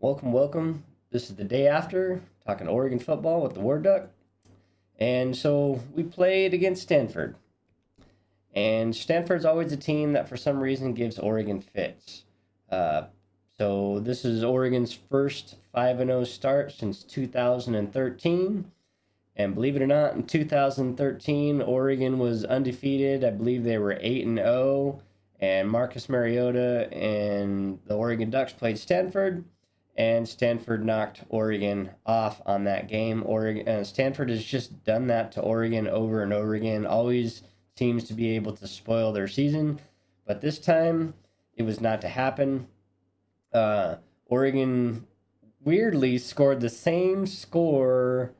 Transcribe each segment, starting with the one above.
Welcome. This is the day after talking Oregon football with the War Duck. And so we played against Stanford. And Stanford's always a team that for some reason gives Oregon fits. Uh, so this is Oregon's first 5-0 start since 2013. And believe it or not, in 2013, Oregon was undefeated. I believe they were 8-0. And Marcus Mariota and the Oregon Ducks played Stanford, and Stanford knocked Oregon off on that game. Stanford has just done that to Oregon over and over again. Always seems to be able to spoil their season, but this time it was not to happen. Oregon weirdly scored the same score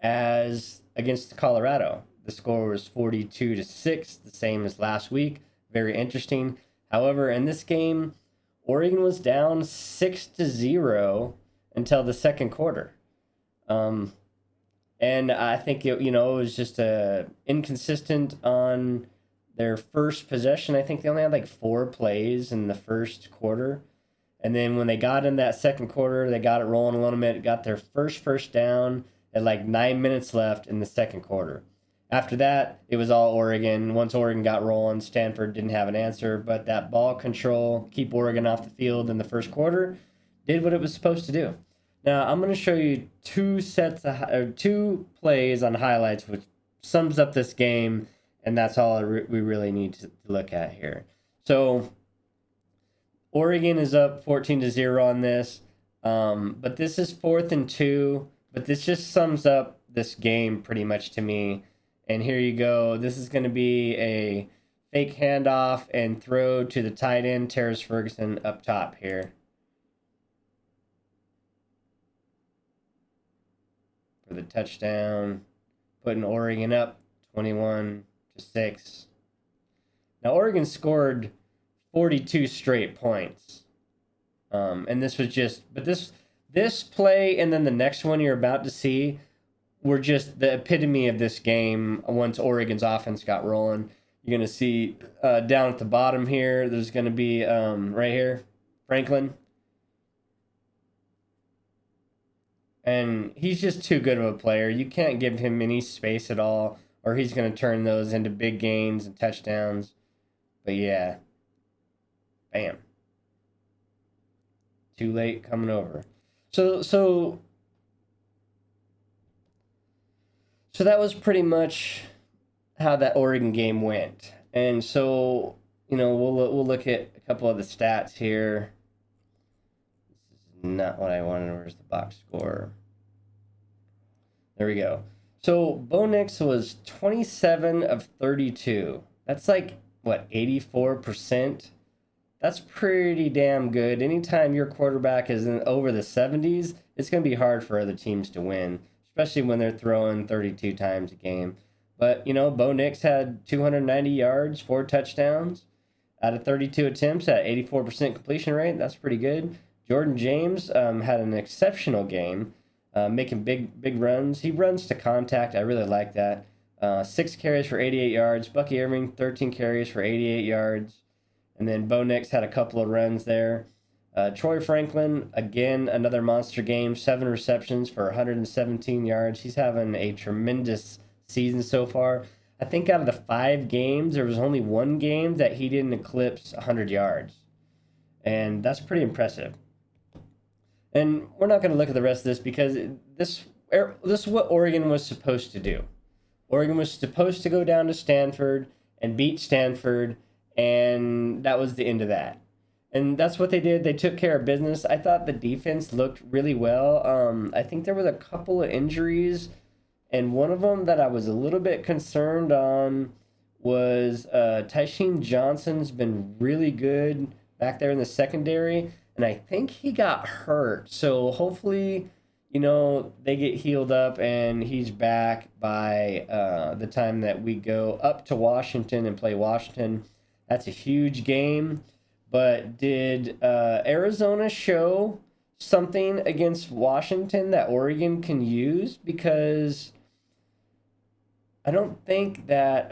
as against Colorado. The score was 42-6, the same as last week. Very interesting. However, in this game, Oregon was down 6-0 until the second quarter. Um, and I think it was just inconsistent on their first possession. I think they only had like 4 plays in the first quarter. And then when they got in that second quarter, they got it rolling a little bit, got their first down at like 9 minutes left in the second quarter. After that, it was all Oregon. Once Oregon got rolling, Stanford didn't have an answer, but that ball control, keep Oregon off the field in the first quarter, did what it was supposed to do. Now, I'm going to show you two plays on highlights, which sums up this game, and that's all we really need to look at here. So, Oregon is up 14-0 on this, but this is 4th and 2. But this just sums up this game pretty much to me. And here you go. This is going to be a fake handoff and throw to the tight end, Terrace Ferguson, up top here for the touchdown, putting Oregon up 21-6. Now, Oregon scored 42 straight points. And this was but this play and then the next one you're about to see were just the epitome of this game once Oregon's offense got rolling. You're going to see down at the bottom here, there's going to be right here, Franklin. And he's just too good of a player. You can't give him any space at all, or he's going to turn those into big gains and touchdowns. But yeah, bam. Too late coming over. So that was pretty much how that Oregon game went. And so, we'll look at a couple of the stats here. This is not what I wanted. Where's the box score? There we go. So Bo Nix was 27 of 32. That's like, what, 84%? That's pretty damn good. Anytime your quarterback is over the 70s, it's going to be hard for other teams to win, especially when they're throwing 32 times a game. But, Bo Nix had 290 yards, 4 touchdowns out of 32 attempts at 84% completion rate. That's pretty good. Jordan James had an exceptional game, making big runs. He runs to contact. I really like that. 6 carries for 88 yards. Bucky Irving, 13 carries for 88 yards. And then Bo Nix had a couple of runs there. Troy Franklin, again, another monster game, 7 receptions for 117 yards. He's having a tremendous season so far. I think out of the 5 games, there was only 1 game that he didn't eclipse 100 yards. And that's pretty impressive. And we're not going to look at the rest of this because this is what Oregon was supposed to do. Oregon was supposed to go down to Stanford and beat Stanford, and that was the end of that. And that's what they did. They took care of business. I thought the defense looked really well. I think there was a couple of injuries, and one of them that I was a little bit concerned on was Tysheem Johnson's been really good back there in the secondary, and I think he got hurt. So hopefully, they get healed up and he's back by the time that we go up to Washington and play Washington. That's a huge game. But did Arizona show something against Washington that Oregon can use? Because I don't think that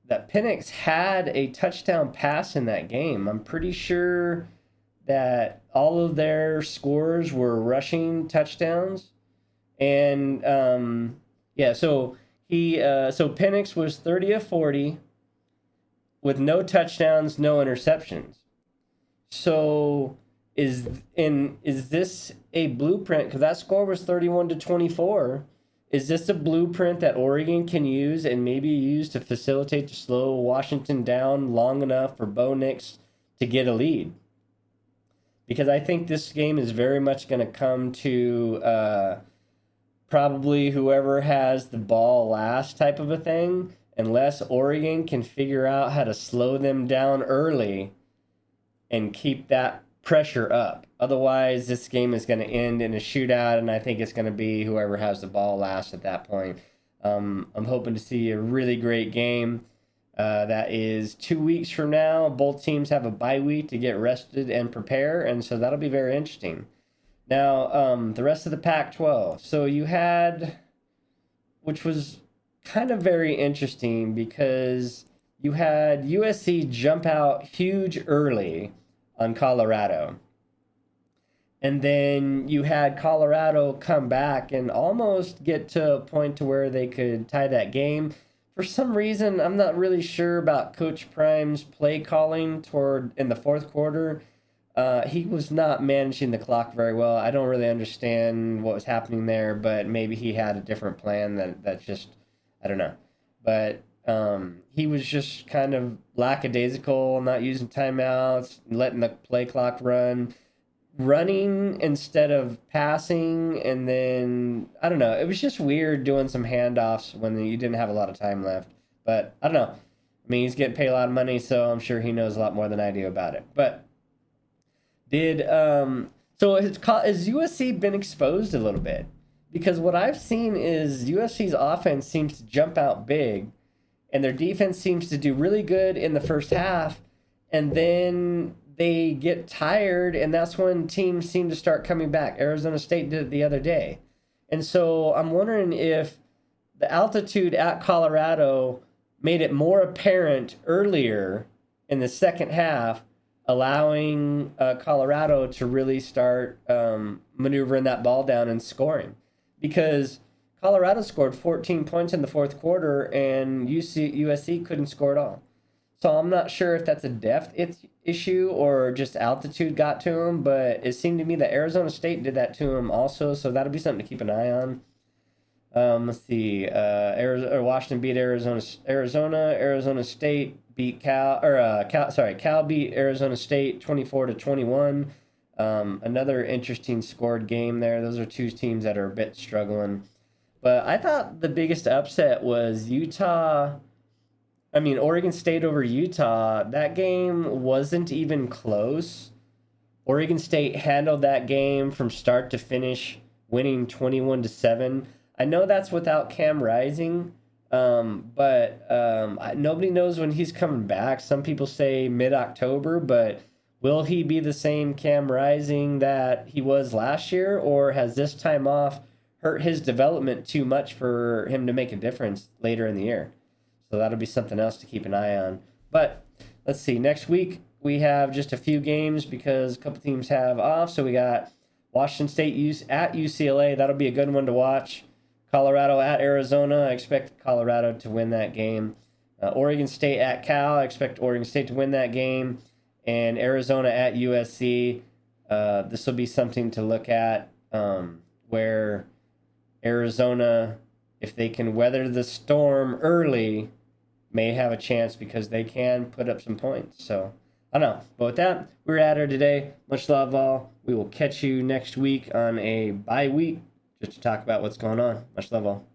that Penix had a touchdown pass in that game. I'm pretty sure that all of their scores were rushing touchdowns. And yeah, so so Penix was 30 of 40 with no touchdowns, no interceptions. So is this a blueprint? Because that score was 31-24. Is this a blueprint that Oregon can use and maybe use to facilitate to slow Washington down long enough for Bo Nix to get a lead? Because I think this game is very much going to come to probably whoever has the ball last type of a thing, unless Oregon can figure out how to slow them down early and keep that pressure up. Otherwise, this game is going to end in a shootout, and I think it's going to be whoever has the ball last at that point. I'm hoping to see a really great game. That is 2 weeks from now. Both teams have a bye week to get rested and prepare, and so that'll be very interesting. Now, the rest of the Pac-12. So you had, which was kind of very interesting because you had USC jump out huge early on Colorado. And then you had Colorado come back and almost get to a point to where they could tie that game. For some reason, I'm not really sure about Coach Prime's play calling in the fourth quarter. He was not managing the clock very well. I don't really understand what was happening there, but maybe he had a different plan that's just, I don't know. But he was just kind of lackadaisical, not using timeouts, letting the play clock running instead of passing, and then, I don't know. It was just weird doing some handoffs when you didn't have a lot of time left. But I don't know. I mean, he's getting paid a lot of money, so I'm sure he knows a lot more than I do about it. But so has USC been exposed a little bit? Because what I've seen is USC's offense seems to jump out big, and their defense seems to do really good in the first half, and then they get tired, and that's when teams seem to start coming back. Arizona State did it the other day. And so I'm wondering if the altitude at Colorado made it more apparent earlier in the second half, allowing Colorado to really start maneuvering that ball down and scoring. Because Colorado scored 14 points in the fourth quarter, and USC couldn't score at all. So I'm not sure if that's a depth issue or just altitude got to him, but it seemed to me that Arizona State did that to him also, so that'll be something to keep an eye on. Let's see. Washington beat Arizona. Arizona State beat Cal beat Arizona State 24-21. Another interesting scored game there. Those are two teams that are a bit struggling. But I thought the biggest upset was Oregon State over Utah. That game wasn't even close. Oregon State handled that game from start to finish, winning 21-7. I know that's without Cam Rising, but nobody knows when he's coming back. Some people say mid-October, but will he be the same Cam Rising that he was last year, or has this time off hurt his development too much for him to make a difference later in the year? So that'll be something else to keep an eye on. But let's see. Next week, we have just a few games because a couple teams have off. So we got Washington State at UCLA. That'll be a good one to watch. Colorado at Arizona. I expect Colorado to win that game. Oregon State at Cal. I expect Oregon State to win that game. And Arizona at USC. This will be something to look at where Arizona, if they can weather the storm early, may have a chance because they can put up some points. So, I don't know. But with that, we're at her today. Much love, all. We will catch you next week on a bye week just to talk about what's going on. Much love, all.